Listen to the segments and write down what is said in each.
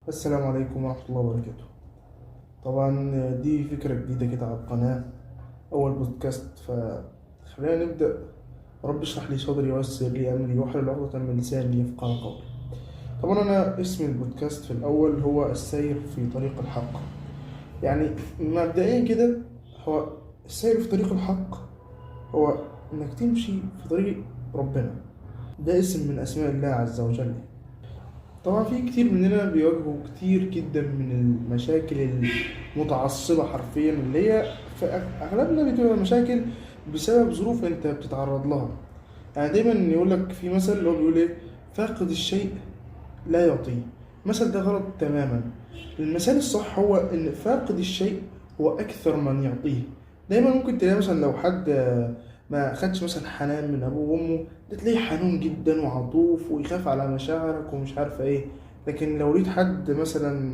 السلام عليكم ورحمة الله وبركاته. طبعا دي فكرة جديدة كده على القناة، أول بودكاست، فخلينا نبدأ. رب اشرح لي صدري ويسر لي أمري واحلل عقدة من لساني يفقهوا قولي. طبعا أنا اسم البودكاست في الأول هو السير في طريق الحق. يعني مبدئيا كده، هو السير في طريق الحق هو إنك تمشي في طريق ربنا. ده اسم من أسماء الله عز وجل. طبعا في كتير مننا بيواجهوا كتير جدا من المشاكل المتعصبة حرفيا، اللي هي في أغلبنا بتبقى مشاكل بسبب ظروف أنت بتتعرض لها. يعني دايما يقول لك في مثل اللي هو بيقول إيه: فاقد الشيء لا يعطيه. المثل ده غلط تماما. المثال الصح هو إن فاقد الشيء هو أكثر من يعطيه. دايما ممكن تلاقي مثلا لو حد ما خدش مثلا حنان من أبوه وأمه، ده تلاقيه حنون جدا وعطوف ويخاف على مشاعرك ومش عارفة إيه. لكن لو لقيت حد مثلا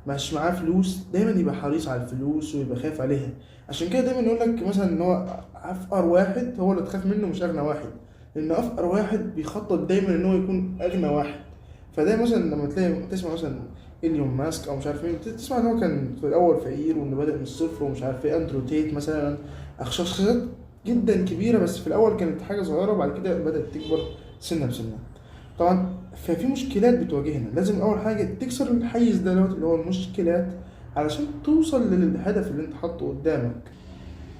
مش معاه فلوس، دايما يبقى حريص على الفلوس ويبقى خايف عليها. عشان كده دايما يقول لك مثلا ان هو افقر واحد هو اللي تخاف منه، مش اغنى واحد. لان افقر واحد بيخطط دايما ان هو يكون اغنى واحد. فده مثلا لما تلاقي تسمع مثلا ايلون ماسك او مش عارف مين، تسمع ان هو كان في الاول فقير وانه بادئ من الصفر ومش عارف ايه. اندرو تيت مثلا، شخصيات جدا كبيره، بس في الاول كانت حاجه صغيره وبعد كده بدات تكبر سنه بسنه. طبعا ففي مشكلات بتواجهنا، لازم اول حاجه تكسر الحيز ده اللي هو المشكلات، علشان توصل للهدف اللي انت حاطه قدامك.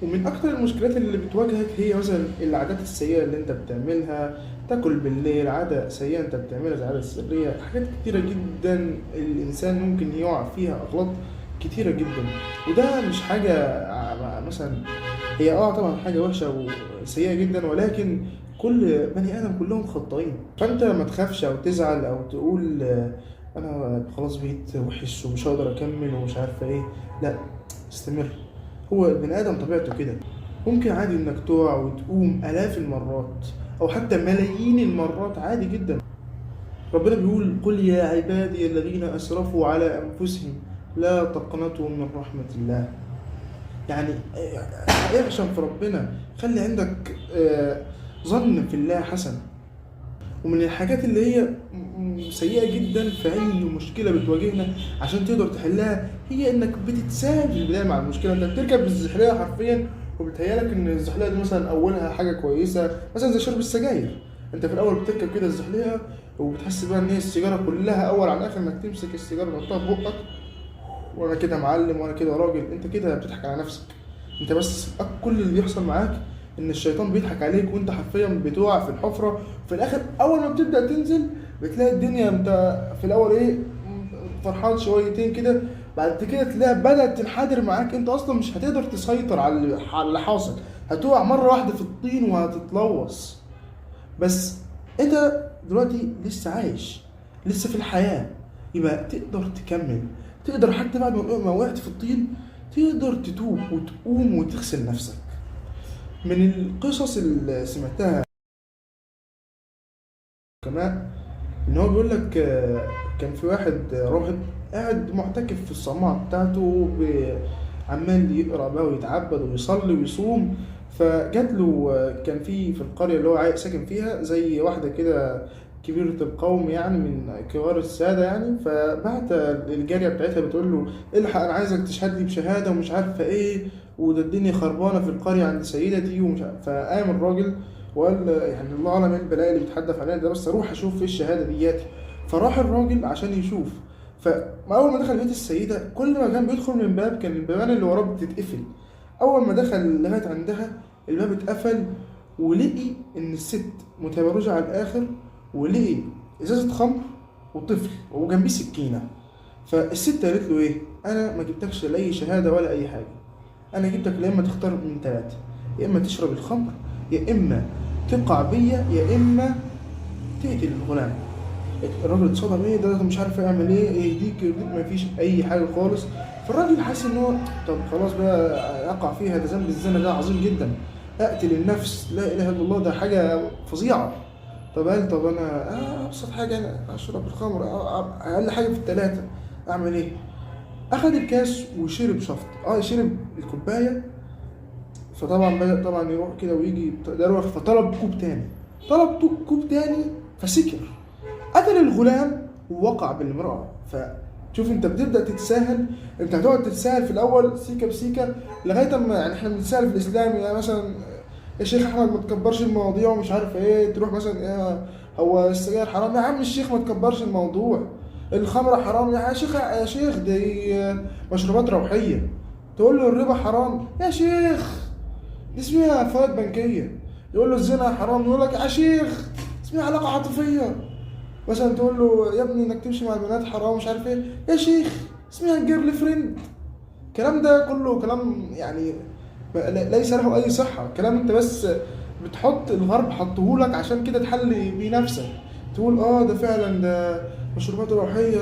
ومن اكتر المشكلات اللي بتواجهك هي مثلا العادات السيئه اللي انت بتعملها. تاكل بالليل، عاده سيئه انت بتعملها زي العاده السريه. حاجات كتيره جدا الانسان ممكن يقع فيها، اغلاط كتيره جدا. وده مش حاجه مثلا، هي طبعا حاجة وحشة وسيئة جدا، ولكن كل بني آدم كلهم خطائين. فأنت ما تخافش أو تزعل أو تقول أنا خلاص بقيت وحش ومش هقدر أكمل ومش عارفة إيه. لا، استمر. هو البني آدم طبيعته كده. ممكن عادي إنك تقع وتقوم آلاف المرات أو حتى ملايين المرات، عادي جدا. ربنا بيقول: قل يا عبادي الذين أسرفوا على أنفسهم لا تقنطوا من رحمة الله. يعني اعشم في ربنا، خلي عندك ظن في الله حسن. ومن الحاجات اللي هي سيئة جدا في أي مشكلة بتواجهنا عشان تقدر تحلها، هي إنك بتتساهل في البداية مع المشكلة. أنت بتركب الزحلية حرفيا وبتهيألك إن الزحلية دي مثلا أولها حاجة كويسة، مثلا زي شرب السجاير. أنت في الأول بتركب كده الزحلية وبتحس بقى إن هي السيجارة كلها أول عن آخر إنك تمسك السيجارة وتحطها في بقك، وانا كده معلم وانا كده راجل. انت كده بتضحك على نفسك. انت بس كل اللي بيحصل معاك ان الشيطان بيضحك عليك، وانت حرفيا بتقع في الحفره. في الاخر اول ما بتبدا تنزل بتلاقي الدنيا، انت في الاول ايه، فرحان شويتين كده، بعد كده تلاقي بدات تنحدر معاك. انت اصلا مش هتقدر تسيطر على اللي حاصل. هتقع مره واحده في الطين وهتتلوث. بس انت دلوقتي لسه عايش، لسه في الحياة، يبقى تقدر تكمل. تقدر حتى بعد ما وقعت في الطين تقدر تتوب وتقوم وتغسل نفسك. من القصص اللي سمعتها كمان ان هو بيقول لك كان في واحد راهب قاعد معتكف في الصومعة بتاعته، عمال يقرا بقى ويتعبد ويصلي ويصوم. فجات له كان في القرية اللي هو ساكن فيها زي واحدة كده كبيرة القوم، يعني من كبار السادة يعني. فبعت الجارية بتاعتها بتقول له: الحق أنا عايزك تشهد لي بشهادة ومش عارفة إيه، وده الدنيا خربانة في القرية عند سيدتي ومش عارف. فقام الراجل وقال يعني الله اعلم ايه البلاء اللي بيتحدف علينا ده، بس اروح اشوف ايه الشهاده دياتي. فراح الراجل عشان يشوف. فاول ما دخل بيت السيده، كل ما كان بيدخل من باب كان البيبان اللي وراه بتتقفل. اول ما دخل لغايه عندها الباب اتقفل، ولقي ان الست متبرجه على الاخر، ولقي ازازه خمر وطفل وجنبيه سكينه. فالست قالت له: ايه، انا ما جبتكش لا اي شهاده ولا اي حاجه. انا جبتك يا اما تختار من ثلاثه: يا اما تشرب الخمر، يا اما تقع بيا، يا اما تقتل الغلام. الراجل اتصدم: ايه ده مش عارف يعمل ايه، يهديك يرضيك، ما فيش اي حاجه خالص. فالراجل حاسس ان هو طب خلاص بقى اقع فيها، ده ذنب الزنا ده عظيم جدا، اقتل النفس، لا اله الا الله، ده حاجه فظيعه. طب قال: طب انا ابسط حاجه انا اشرب الخمر، اقل حاجه في الثلاثه، اعمل ايه؟ اخذ الكاس وشرب شفط، شرب الكوبايه. فطبعا بدأ طبعا يروح كده ويجي يروح، فطلب كوب تاني، طلب كوب تاني، فسكر، قتل الغلام ووقع بالامرأة فشوف انت بتبدا تتساهل، انت هتقعد تتساهل في الاول سيكه بسيكه لغايه اما يعني احنا بنتساهل في الاسلام، يعني مثلا يا شيخ احمد ما تكبرش المواضيع ومش عارف ايه، تروح مثلا ايه هو السجاير حرام يا عم الشيخ ما تكبرش الموضوع، الخمره حرام يا شيخ، يا شيخ دي مشروبات روحيه. تقول له الربا حرام يا شيخ دي اسمها فوائد بنكيه. يقول له الزنا حرام يقول لك يا شيخ اسمها علاقه عاطفيه. مثلا تقول له يا ابني انك تمشي مع البنات حرام مش عارف ايه يا شيخ اسمها جيرل فريند. الكلام ده كله كلام يعني ليس له اي صحه، كلام انت بس بتحط الغرب حطهولك عشان كده تحلي بيه نفسك، تقول ده فعلا ده مشروبات روحيه،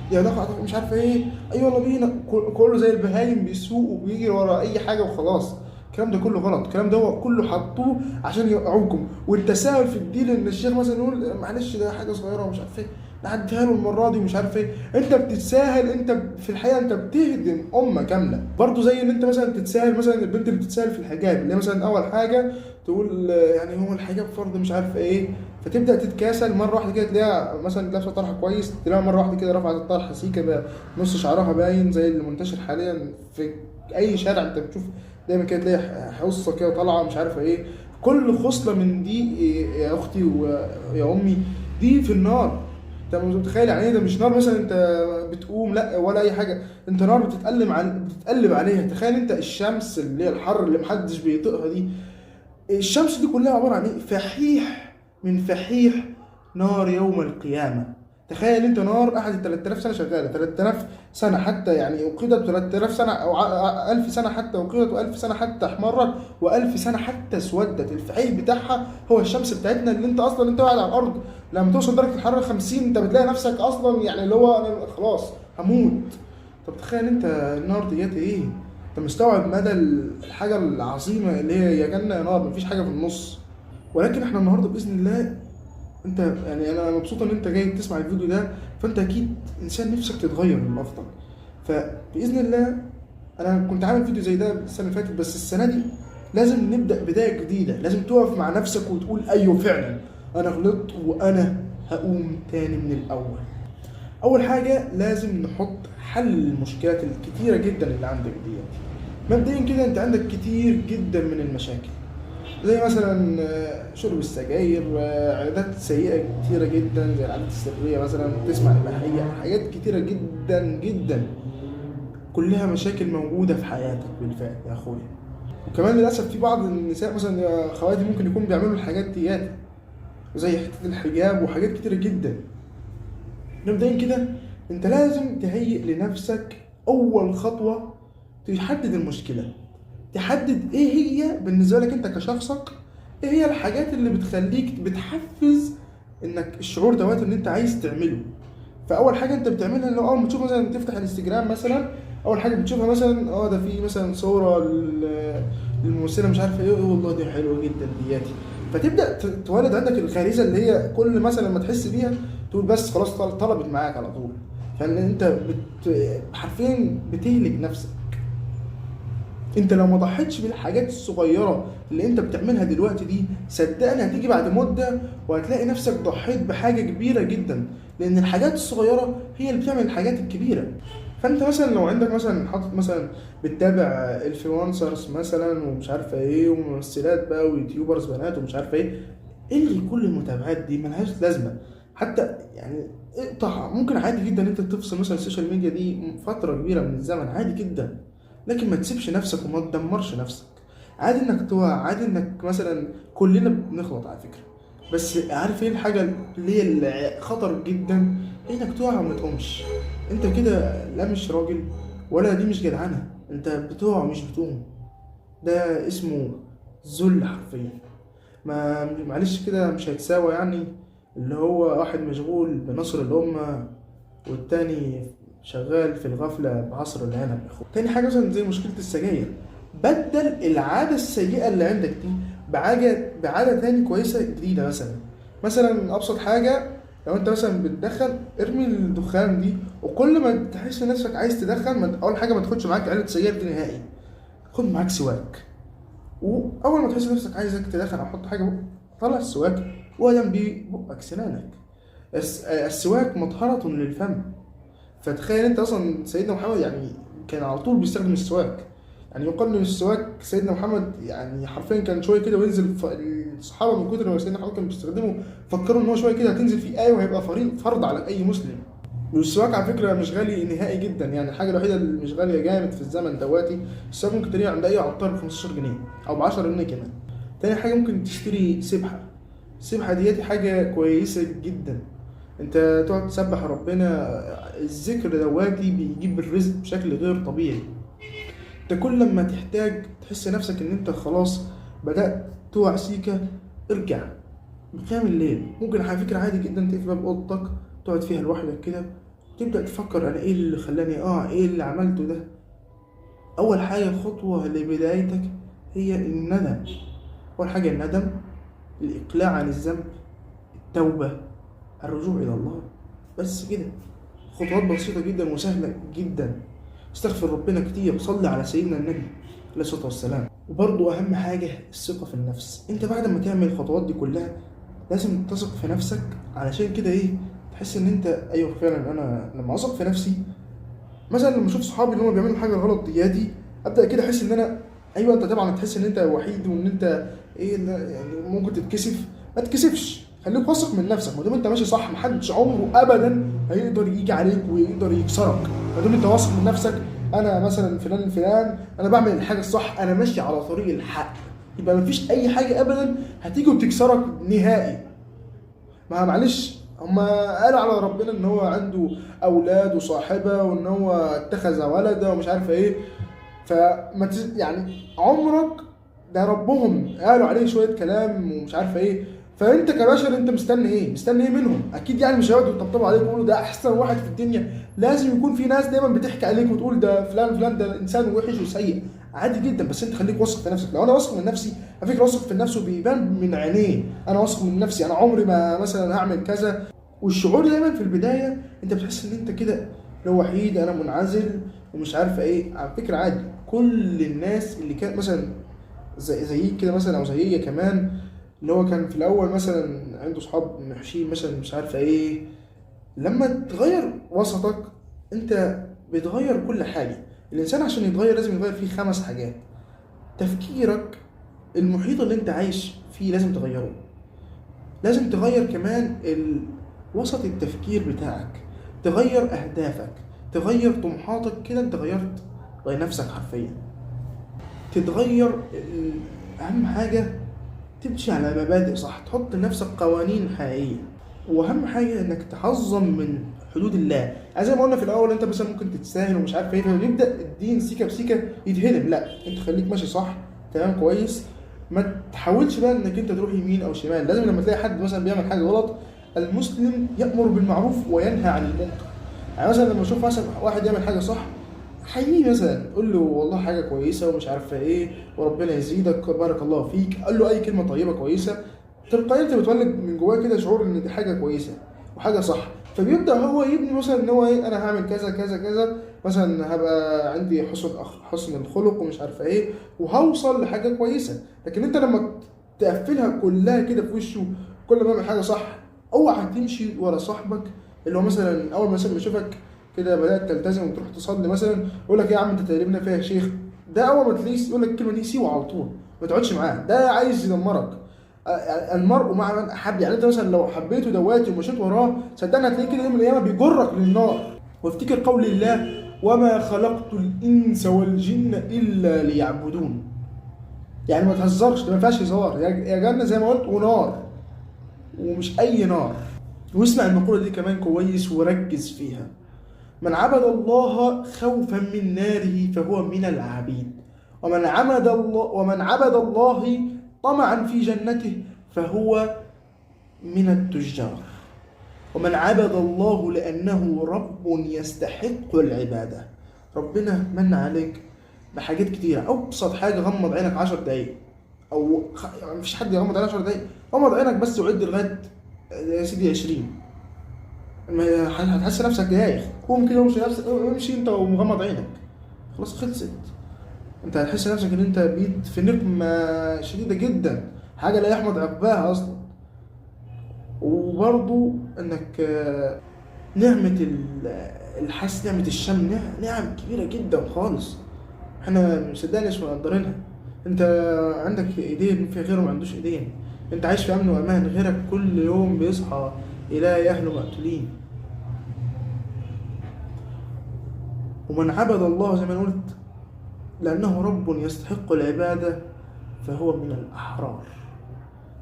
دي علاقه مش عارف ايه، ايوه يلا بينا. كله زي البهايم بيسوق وبيجري ورا اي حاجه وخلاص. الكلام ده كله غلط، الكلام ده هو كله حطوه عشان يوقعوكم. والتساهل في الدين ان الشيخ مثلا يقول معلش ده حاجه صغيره ومش عارف ايه نعديها له المره دي ومش عارف ايه، انت بتتساهل، انت في الحقيقه انت بتهدم امه كامله. برضو زي ان انت مثلا تتساهل، مثلا البنت اللي بتتساهل في الحجاب، اللي مثلا اول حاجه تقول يعني هو الحجاب فرض مش عارف ايه، فتبدا تتكاسل مره واحده كده تلاقيها مثلا لابسه طرحه كويس، تلاقيها مره واحده كده رفعت الطرحه سيكه بقى نص شعرها باين زي اللي منتشر حاليا في اي شارع انت بتشوف دايما كده، تلاقي حصه كده طالعه مش عارفه ايه. كل خصله من دي يا اختي ويا امي دي في النار. انت مش متخيل يعني ايه؟ ده مش نار مثلا انت بتقوم لا ولا اي حاجه، انت نار بتتقلب عليها. تخيل انت الشمس اللي هي الحر اللي محدش بيطيقها دي، الشمس دي كلها عباره عن ايه؟ فحيح من فحيح نار يوم القيامه. تخيل انت نار قعدت 3000 سنه شغاله، 3000 سنه حتى يعني وقدت، 3000 سنه او 1000 سنه حتى وقدت، و1000 سنه حتى احمرت، و1000 سنه حتى اسودت. الفحيح بتاعها هو الشمس بتاعتنا اللي انت اصلا انت قاعد على الارض لما توصل درجه الحراره 50 انت بتلاقي نفسك اصلا يعني اللي هو انا خلاص هموت. طب تخيل انت النار ديت ايه؟ انت مستوعب مدى الحاجه العظيمه اللي هي يا جنه يا نار، مفيش حاجه في النص. ولكن احنا النهارده باذن الله، انت يعني انا مبسوط ان انت جاي تسمع الفيديو ده، فانت اكيد انسان نفسك تتغير للافضل. فباذن الله انا كنت عامل فيديو زي ده السنه اللي فاتت، بس السنه دي لازم نبدا بدايه جديده، لازم تقف مع نفسك وتقول ايوه فعلا انا غلطت وانا هقوم تاني من الاول. اول حاجه لازم نحط حل للمشكلات الكتيره جدا اللي عندك ديت. مبدئيا كده انت عندك كتير جدا من المشاكل، زي مثلا شرب السجاير، عادات سيئة كتيرة جدا زي العادات السرية مثلا، تسمع إباحية، حاجات كتيرة جدا جدا كلها مشاكل موجودة في حياتك بالفعل يا أخويا. وكمان للأسف في بعض النساء مثلا يا خواتي ممكن يكونوا بيعملوا الحاجات ديت زي حتة الحجاب وحاجات كتيرة جدا. مبدئيا كده انت لازم تهيئ لنفسك أول خطوة، تحدد المشكلة، تحدد ايه هي بالنسبه لك انت كشخصك، ايه هي الحاجات اللي بتخليك بتحفز انك الشعور دوت ان انت عايز تعمله. فاول حاجه انت بتعملها لو اول ما تشوف مثلا تفتح الانستجرام مثلا، اول حاجه بتشوفها مثلا ده في مثلا صوره للممثله مش عارفه ايه والله دي حلوه جدا دياتي، فتبدا تولد عندك الغريزه اللي هي كل مثلا ما تحس بيها تقول بس خلاص طلبت معاك على طول. فان انت حرفيا بتهلك نفسك. انت لو ما ضحيتش بالحاجات الصغيره اللي انت بتعملها دلوقتي دي، صدقني هتيجي بعد مده وهتلاقي نفسك ضحيت بحاجه كبيره جدا، لان الحاجات الصغيره هي اللي بتعمل الحاجات الكبيره. فانت مثلا لو عندك مثلا حاطط مثلا بتتابع انفلونسرز مثلا ومش عارفه ايه وممثلات بقى ويوتيوبرز بنات ومش عارفه ايه، الغي كل المتابعات دي ملهاش لازمه. حتى يعني اقطع، ممكن عادي جدا انت تفصل مثلا السوشيال ميديا دي فتره كبيره من الزمن عادي جدا، لكن ما تسيبش نفسك وما تدمرش نفسك. عادي انك تقع، عادي انك مثلا كلنا بنغلط على فكره، بس عارف ايه الحاجه اللي هي خطر جدا؟ انك تقع وما تقومش. انت كده لا مش راجل ولا دي مش جدعنه، انت بتقع مش بتقوم، ده اسمه ذل حرفيا. ما معلش كده مش هيتساوى يعني اللي هو واحد مشغول بنصر الامه والتاني شغال في الغفلة بعصر العنب. تاني حاجة مثلا زي مشكلة السجاير، بدل العادة السيئة اللي عندك دي بعادة تاني كويسة جديدة. مثلا أبسط حاجة، لو أنت مثلا بتدخن ارمي الدخان دي، وكل ما تحس نفسك عايز تدخن أول حاجة ما تاخدش معاك علبة سجاير دي نهائي، خد معاك سواك. وأول ما تحس نفسك عايزك تدخن أو حط حاجة طلع السواك وقدم بيه بقك سنانك. السواك مطهرة للفم، فتخيل انت اصلا سيدنا محمد يعني كان على طول بيستخدم السواك. يعني يقال ان السواك سيدنا محمد يعني حرفيا كان شويه كده وينزل الصحابه من كتر ما سيدنا محمد كان بيستخدمه فكروا ان هو شويه كده هتنزل فيه ايه وهيبقى فرض على اي مسلم. والسواك على فكره مش غالي نهائي جدا، يعني الحاجه الوحيده اللي مش غاليه جامد في الزمن دواتي السواك ممكن تلاقيه عند اي عطار ب 15 جنيه او ب 10 جنيه كمان. تاني حاجه ممكن تشتري سبحه. السبحه ديت حاجه كويسه جدا، انت تقعد تسبح ربنا. الذكر دواتي بيجيب الرزق بشكل غير طبيعي. انت كل لما تحتاج تحس نفسك ان انت خلاص بدأت توع سيكة، ارجع بقيام الليل. ممكن على فكرة عادي جدا تقفل باب اوضتك تقعد فيها لوحدك كده تبدأ تفكر انا ايه اللي خلاني ايه اللي عملته ده. اول حاجة خطوة لبدايتك هي الندم. اول حاجة الندم، الاقلاع عن الذنب، التوبة، الرجوع الى الله. بس كده، خطوات بسيطة جدا وسهلة جدا. استغفر ربنا كتير، صلي على سيدنا النبي عليه الصلاة والسلام. وبرضو أهم حاجة الثقة في النفس. أنت بعد ما تعمل الخطوات دي كلها لازم تثق في نفسك، علشان كده تحس إن أنت أيوه فعلا أنا لما أثق في نفسي، مثلا لما أشوف صحابي اللي هم بيعملوا حاجة غلط دي أبدأ كده أحس إن أنا أيوه. أنت طبعا تحس إن أنت وحيد وإن أنت يعني ممكن تتكسف. ما تتكسفش، خليك واثق من نفسك. ما دام انت ماشي صح محدش عمره ابدا هيقدر يجي عليك ويقدر يكسرك. ما دام انت واثق من نفسك، انا مثلا فلان الفلان انا بعمل الحاجه الصح، انا ماشي على طريق الحق، يبقى مفيش اي حاجه ابدا هتيجي وتكسرك نهائي. ما معلش، هما قالوا على ربنا ان هو عنده اولاد وصاحبه وان هو اتخذ ولدا ومش عارف ايه. يعني عمرك ده ربهم قالوا عليه شويه كلام ومش عارف ايه. فانت كبشر انت مستني ايه؟ مستني ايه منهم؟ اكيد يعني مش هيقعدوا يطبطبوا عليك ويقولوا ده احسن واحد في الدنيا. لازم يكون في ناس دايما بتحكي عليك وتقول ده فلان فلان ده انسان وحش وسيء. عادي جدا، بس انت خليك واثق في نفسك. لو انا واثق من نفسي، على فكره واثق في نفسه بيبان من عينيه. انا واثق من نفسي، انا عمري ما مثلا هعمل كذا. والشعور دايما في البدايه انت بتحس ان انت كده لو وحيد، انا منعزل ومش عارفه ايه. على فكره عادي، كل الناس اللي كانت مثلا زيك كده مثلا او زيي كمان، اللي هو كان في الاول مثلا عنده صحاب محشين مثلا مش عارفه ايه، لما تغير وسطك انت بتغير كل حاجه. الانسان عشان يتغير لازم يغير فيه 5 حاجات. تفكيرك، المحيط اللي انت عايش فيه لازم تغيره. لازم تغير كمان وسط التفكير بتاعك، تغير اهدافك، تغير طموحاتك. كده انت غيرت نفسك حرفيا. تتغير اهم حاجه تمشي على مبادئ صح، تحط لنفسك قوانين حقيقيه. واهم حاجه انك تحظم من حدود الله. يعني زي ما قلنا في الاول انت مثلا ممكن تتساهل ومش عارف ايه، فنبدا الدين سيكه بسيكه يتهدم. لا، انت خليك ماشي صح تمام كويس. ما تحاولش بقى انك انت تروح يمين او شمال. لازم لما تلاقي حد مثلا بيعمل حاجه غلط، المسلم يأمر بالمعروف وينهى عن المنكر. يعني مثلا لما اشوف مثلا واحد يعمل حاجه صح، حييه مثلا، قول له والله حاجه كويسه ومش عارفه ايه وربنا يزيدك بارك الله فيك. قال له اي كلمه طيبه كويسه، تلقائيا انت بتولد من جواه كده شعور ان دي حاجه كويسه وحاجه صح. فبيبدا هو يبني مثلا ان هو انا هعمل كذا كذا كذا، مثلا هبقى عندي حسن الخلق ومش عارفه ايه وهوصل لحاجه كويسه. لكن انت لما تقفلها كلها كده في وشه كل ما يعمل حاجه صح، اوعى تمشي ورا صاحبك اللي هو مثلا اول مثلا يشوفك كده بدات تلتزم وتروح تصلي مثلا يقول لك يا عم انت تقريبا فيها شيخ. ده اول ما تلاقيه يقول لك الكلمه دي سيبه على طول، ما تقعدش معاه، ده عايز يدمرك. المرء مع من احب. يعني انت مثلا لو حبيته دواتي ومشيت وراه صدقني هتلاقيه كده يوم من الايام بيجرك للنار. وافتكر قول الله وما خلقت الانس والجن الا ليعبدون. يعني ما تهزرش، ده ما فيهاش هزار، يا جنه زي ما قلت ونار، ومش اي نار. واسمع المقوله دي كمان كويس وركز فيها. من عبد الله خوفا من ناره فهو من العبيد، ومن عبد الله طمعا في جنته فهو من التجار، ومن عبد الله لأنه رب يستحق العبادة. ربنا من عليك بحاجات كتيرة. أبسط حاجة غمض عينك 10 دقايق، أو يعني مفيش حد يغمض عينك 10 دقايق. غمض عينك بس وعد لغاية يا سيدي 20، هتحس نفسك دايخ. قوم كده امشي انت ومغمض عينك، خلاص خلصت. انت هتحس نفسك ان انت بقيت في نقمة شديدة جدا، حاجة لا يحمد عقباها اصلا. وبرضو انك نعمة الحس نعمة الشم نعم كبيرة جدا خالص، احنا مصدقني مش مقدرينها. انت عندك ايدين في غيره ما عندوش ايدين، انت عايش في امن وامان، غيرك كل يوم بيصحى يلاقي اهله مقتولين. ومن عبد الله زي ما قلت لانه رب يستحق العبادة فهو من الاحرار،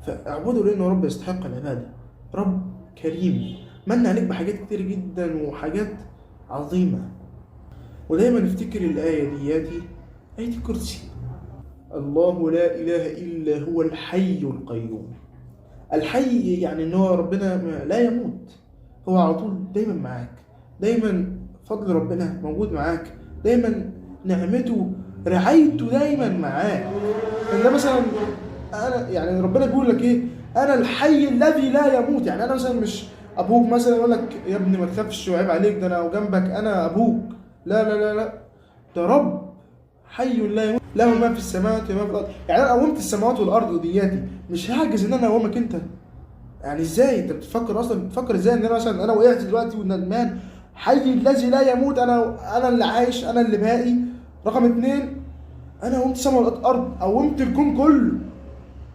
فاعبده لانه رب يستحق العبادة، رب كريم من عليك بحاجات كتير جدا وحاجات عظيمة. ودايما نفتكر الآية دياتي، آية الكرسي، الله لا إله إلا هو الحي القيوم. الحي يعني إن هو ربنا لا يموت، هو على طول دايما معاك، دايما فضل ربنا موجود معاك، دايما نعمته رعايته دايما معاك. إن ده مثلا أنا يعني ربنا بيقول لك إيه، أنا الحي الذي لا يموت. يعني أنا مثلا مش أبوك مثلا يقول لك يا ابني ما تخافش وعيب عليك ده أنا جنبك أنا أبوك، لا لا لا لا، ده رب حي لا يموت له ما في السماوات وما في الارض. يعني انا قومت السماوات والارض دياتي مش هعجز ان انا اقومك انت؟ يعني ازاي انت بتفكر اصلا؟ بتفكر ازاي ان انا مثلا انا وقعت دلوقتي وندمان، حي الذي لا يموت، انا اللي عايش، انا اللي باقي. رقم اتنين، انا قومت السماء والارض، قومت الكون كله،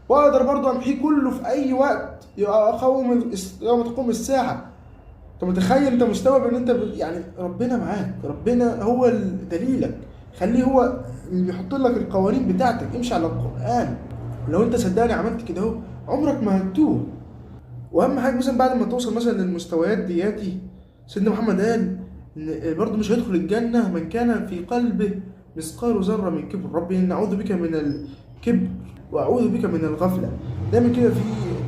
واقدر برضه امحيه كله في اي وقت اقوم يوم تقوم الساعه. انت متخيل انت مستوعب ان انت يعني ربنا معاك، ربنا هو دليلك، خليه هو اللي بيحط لك القوانين بتاعتك، امشي على القرآن. لو انت صدقني عملت كده اهو عمرك ما هتتوه. واهم حاجه مثلا بعد ما توصل مثلا للمستويات دياتي، سيدنا محمد قال ان برضه مش هيدخل الجنه من كان في قلبه مثقال ذره من كبر. ربي اني اعوذ بك من الكبر واعوذ بك من الغفله. دايما كده في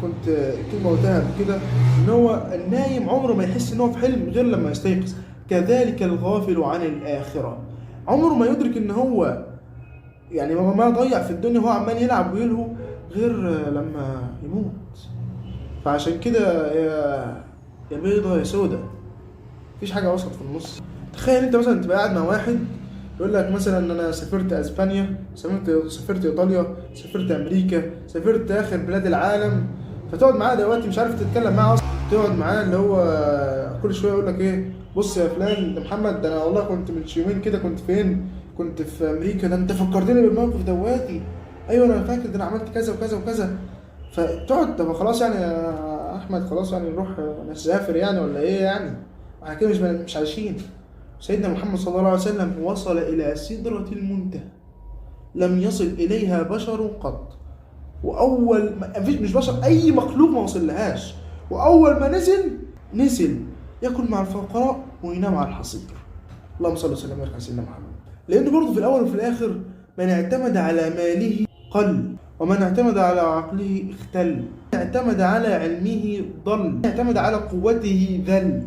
كنت كلمه قلتها قبل كده، ان هو النايم عمره ما يحس ان هو في حلم غير لما يستيقظ، كذلك الغافل عن الاخره عمره ما يدرك ان هو يعني ما ضيع في الدنيا، هو عمال يلعب ويلهو غير لما يموت. فعشان كده يا بيضة يا سودة، مفيش حاجة وسط في النص. تخيل انت مثلا تبقى قاعد مع واحد يقول لك مثلا ان انا سافرت اسبانيا، سافرت ايطاليا، سافرت امريكا، سافرت اخر بلاد العالم، فتقعد معاه دلوقتي مش عارف تتكلم معاه اصلا، تقعد معاه اللي هو كل شويه يقول لك ايه، بص يا فلان ده محمد، ده انا والله كنت من يومين كده كنت فين، كنت في امريكا، ده انت فكرتني بالموقف دواتي، ايوه انا فاكر ده انا عملت كذا وكذا وكذا. فتقعد طب خلاص يعني يا احمد، خلاص يعني نروح نسافر يعني ولا ايه يعني؟ احنا كده مش عايشين. سيدنا محمد صلى الله عليه وسلم وصل إلى سدرة المنتهى لم يصل إليها بشر قط، وأول ما مش بشر، أي مخلوق ما وصلهاش، وأول ما نزل يأكل مع الفقراء وينام على الحصير. اللهم صل وسلم وبارك على سيدنا محمد. لأن برضه في الأول وفي الآخر من اعتمد على ماله قل، ومن اعتمد على عقله اختل، من اعتمد على علمه ضل، من اعتمد على قوته ذل،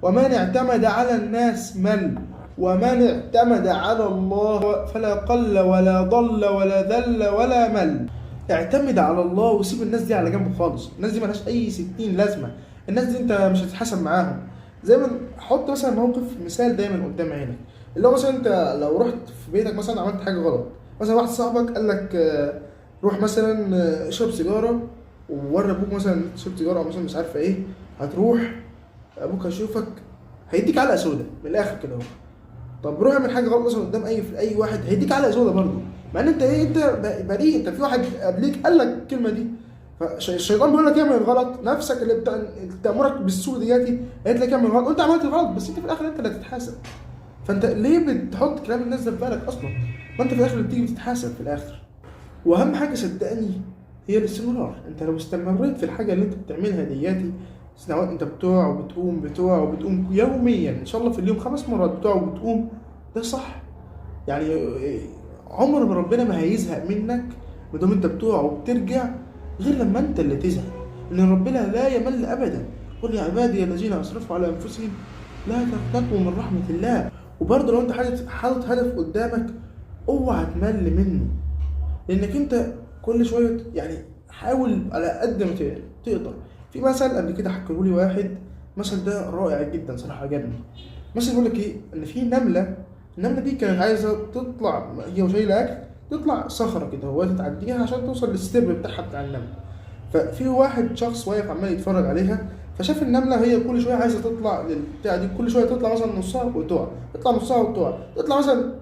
ومن اعتمد على الناس مل، ومن اعتمد على الله فلا قل ولا ضل ولا ذل ولا مل. اعتمد على الله وسيب الناس دي على جنب خالص، الناس دي ملهاش اي 60 لازمه، الناس دي انت مش هتتحاسب معاهم. زي ما حط مثلا موقف مثال دايما قدام عينك، اللي هو مثلا انت لو رحت في بيتك مثلا عملت حاجه غلط، مثلا واحد صاحبك قال لك روح مثلا اشرب سيجاره، وورى ابوك مثلا تشرب سيجاره او مثلا مش عارفه ايه، هتروح ابوك هيشوفك هيديك علقه سودا من الاخر كده اهو. طب روح اعمل حاجه غلط مثلا قدام اي واحد هيديك علقه سودا برضه، مع ان انت ايه، انت بريء، انت في واحد قبليك قال لك الكلمه دي. فالشيطان بيقول لك اعمل الغلط، نفسك اللي بتامرك بالسوء دياتي قالت لك اعمل الغلط، وانت عملت الغلط، بس انت في الاخر انت اللي هتتحاسب. فانت ليه بتحط كلام الناس ده في بالك اصلا؟ ما انت في الاخر اللي بتيجي بتتحاسب في الاخر. واهم حاجه صدقني هي الاستمرار. انت لو استمريت في الحاجه اللي انت بتعملها دياتي سنوات، انت بتقع وبتقوم يوميا ان شاء الله في اليوم 5 مرات بتقع وبتقوم، ده صح يعني. عمر ما ربنا ما هيزهق منك ما دام انت بتقع وبترجع، غير لما انت اللي تزهق، لان ربنا لا يمل ابدا. قل يا عبادي الذين اسرفوا على انفسهم لا تقنطوا من رحمه الله. وبرضه لو انت حاطط هدف قدامك اوعى تمل منه، لانك انت كل شويه يعني حاول على قد ما تقدر. في مثل قبل كده حكوا لي واحد، مثل ده رائع جدا صراحه عجبني. مثل بيقول لك ايه، ان في النمله دي كانت عايزه تطلع هي وشايله اكل، تطلع صخره كده هو تتعديها عشان توصل للستيب بتاعها بتاع النمل. ففي واحد شخص واقف عمال يتفرج عليها، فشاف النمله هي كل شويه عايزه تطلع للبتاع دي، كل شويه تطلع مثلا نصها وتقع، تطلع نصها وتقع، تطلع مثلا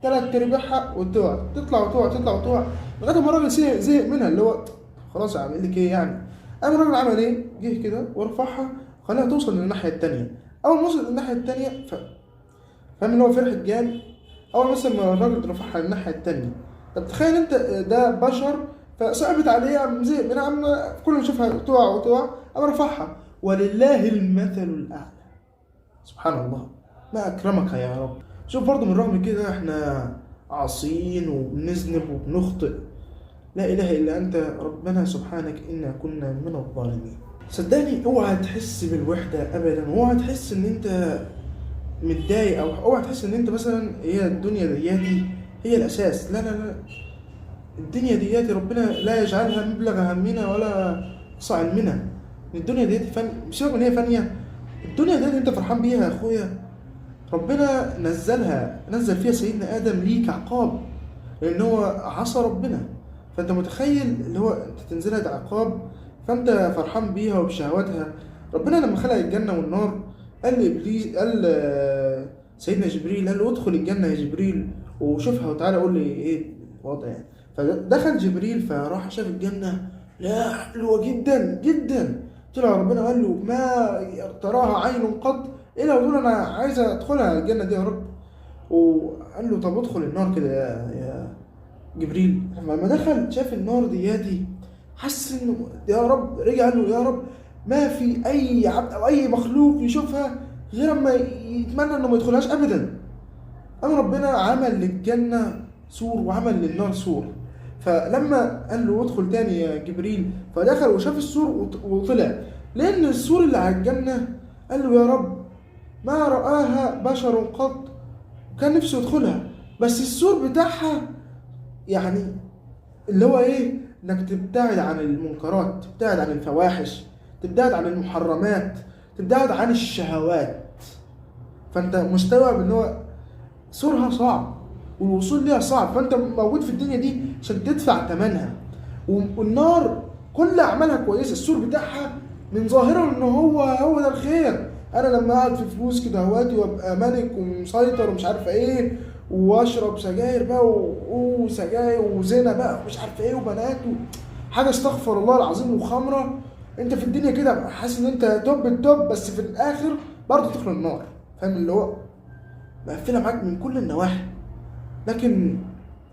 تلات ارباعها وتقع، تطلع وتقع، تطلع وتقع، لغايه ما الراجل زهق منها، اللي هو خلاص اعمل لك ايه يعني. قام الراجل عمل ايه؟ جه كده ورفعها خلاها توصل للناحيه التانيه. اول ما وصلت للناحيه التانيه فاهم اللي هو فرحة جامد. اول مثلا ما الراجل رفعها للناحيه التانيه، طب تخيل انت ده بشر فصعبت عليه، قام زهق منها، قام كل ما يشوفها تقع وتقع قام رفعها. ولله المثل الاعلى. سبحان الله، ما اكرمك يا رب. شوف برضه من رغم كده احنا عاصيين وبنذنب وبنخطئ، لا اله الا انت ربنا سبحانك انا كنا من الظالمين. صدقني اوعى تحس بالوحده ابدا، واوعى تحس ان انت متضايق، او اوعى تحس ان انت مثلا هي الدنيا دياتي هي الاساس. لا لا لا، الدنيا دياتي ربنا لا يجعلها مبلغ همنا ولا اقصى علمنا. الدنيا دياتي سيبك من هي فانيه، الدنيا دياتي انت فرحان بيها يا اخويا، ربنا نزل فيها سيدنا ادم ليك عقاب لان هو عصى ربنا. فانت متخيل اللي هو انت تنزلها ده عقاب، فانت فرحان بيها وبشهواتها. ربنا لما خلق الجنه والنار قال لابليس، قال سيدنا جبريل، قال له ادخل الجنه يا جبريل وشوفها وتعالى قول لي ايه الوضع يعني. فدخل جبريل فراح شاف الجنه، لا حلوه جدا جدا. طلع ربنا قال له ما تراها عين قط الا وتقول انا عايز ادخلها الجنه دي يا رب. وقال له طب ادخل النار كده يا جبريل. لما دخل شاف النار دياتي حس انه يا رب، رجع قال له يا رب ما في اي عبد او اي مخلوق يشوفها غير اما يتمنى انه ما يدخلهاش ابدا. اما ربنا عمل للجنه سور وعمل للنار سور. فلما قال له ادخل تاني يا جبريل فدخل وشاف السور وطلع، لان السور اللي على الجنه قال له يا رب ما رآها بشر قط، وكان نفسه يدخلها، بس السور بتاعها يعني اللي هو ايه، انك تبتعد عن المنكرات، تبتعد عن الفواحش، تبتعد عن المحرمات، تبتعد عن الشهوات. فانت مستوعب ان هو سورها صعب والوصول ليها صعب، فانت موجود في الدنيا دي عشان تدفع ثمنها. والنار كل اعمالها كويسه، السور بتاعها من ظاهره ان هو ده الخير. انا لما اقعد في فلوس كده هواتي وابقى ملك ومسيطر ومش عارف ايه، واشرب سجاير بقى وسجاير وزنا بقى ومش عارف ايه وبنات حاجه استغفر الله العظيم وخمره، انت في الدنيا كده حاسس ان انت توب التوب، بس في الاخر برضه تدخل النار. فاهم اللي هو مقفله معاك من كل النواحي. لكن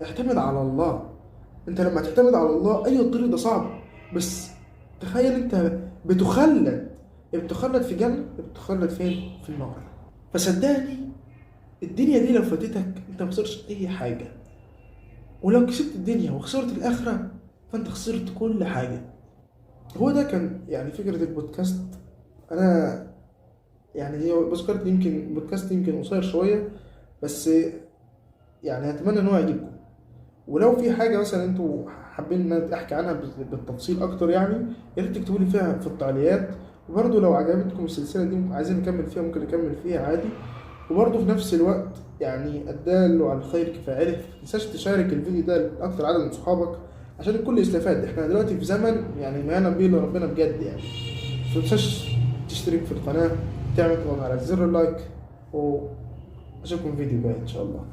اعتمد على الله. انت لما تعتمد على الله اي الطريق ده صعب، بس تخيل انت بتخلد في جنة، بتخلد فين؟ في النار. فصدقني الدنيا دي لو فاتتك انت ما خسرتش اي حاجة، ولو كسبت الدنيا وخسرت الاخرة فانت خسرت كل حاجة. هو ده كان يعني فكرة البودكاست. انا يعني زي ما ذكرت يمكن بودكاست يمكن قصير شوية، بس يعني اتمنى ان هو يعجبكم. ولو في حاجة مثلا انتوا حابين ان احكي عنها بالتفصيل اكتر يعني يا ريت تكتبوا لي فيها في التعليقات. وبرضه لو عجبتكم السلسلة دي عايزين نكمل فيها ممكن نكمل فيها عادي. وبرضه في نفس الوقت يعني الدال على الخير كفاعله، متنساش تشارك الفيديو ده لأكتر عدد من صحابك عشان الكل يستفاد. احنا دلوقتي في زمن يعني ما يعلم به الا ربنا بجد يعني. متنساش تشترك في القناة، تعمل طبعا على زر اللايك، واشوفكم فيديو جاي ان شاء الله.